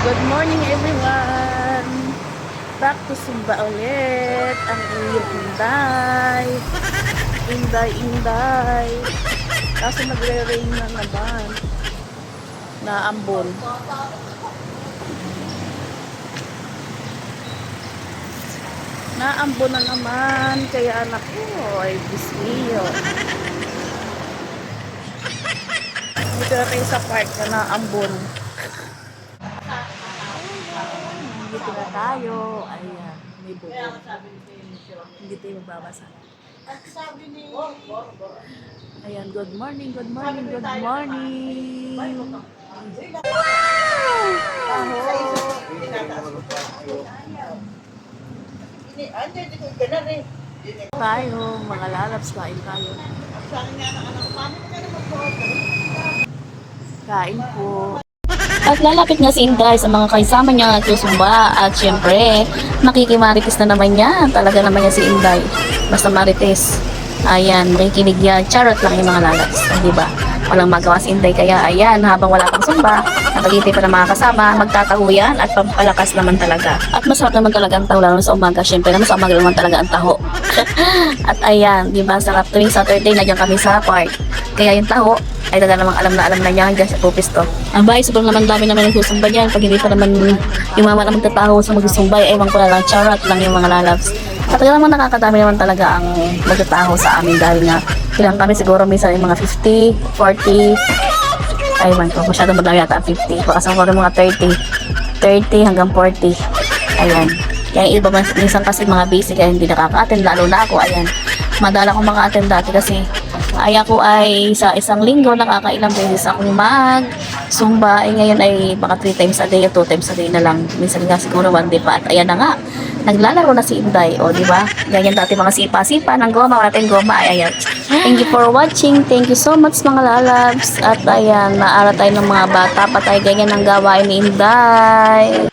Good morning everyone! Back to Sumba ulit. Ang iyong Inday. Inday. Kaso nagre-rain na naman. Naambon. Naambon na naman. Kaya anak ko ay bismiyo. Dito na tayo sa park na naambon. Dito na tayo. Ayan, may bubong. Hindi tayo magbabasa. Ayan, good morning. Tayo, mga lalabs, kain tayo. Kain po. At lalapit na si Inday sa mga kaisama niya nagsusumba. At syempre, makikimarites na naman yan. Talaga naman yan si Inday. Basta marites. Ayan, nakikinig yan. Charot lang yung mga lalats. Diba? Walang magawa si Inday. Kaya ayan, habang wala pang sumba, napag-itay pa ng mga kasama, magtataho yan at pampalakas naman talaga. At masarap naman talaga ang taho, lalo sa umaga. Syempre, mas umaga naman talaga ang taho. At ayan, diba, sarap tuwing Saturday, nandiyan kami sa park. Kaya yung taho, ay talaga namang alam na niya hanggang sa pupis to. Ang bahay, sobrang naman dami naman nagsusumba niyan. Pag hindi pa naman yung mama na magtataho sa magsusumbay, ewan ko na lang, charot lang yung mga lalabs. At talaga naman nakakadami naman talaga ang magtataho sa amin dahil nga ilang kami siguro minsan yung mga 50, 40, aywan ko, masyadong madami yata 50. Baka sa mga 30 hanggang 40. Ayan. Kaya iba minsan kasi mga basic kaya hindi nakaka-attend, lalo na ako, ayan. Madala kong mga attend dati kasi ay ako ay sa isang linggo nakakailang beses akong mag-zumba. Ngayon ay baka 3 times a day o 2 times a day na lang. Minsan nga siguro 1 day pa. At ayan na nga, naglalaro na si Inday. O diba? Ganyan dati mga sipa-sipa ng goma. Wala tayong goma. Ayan. Thank you for watching. Thank you so much mga lalabs. At ayan, naara tayo ng mga bata. Patay ganyan ang gawain ni Inday.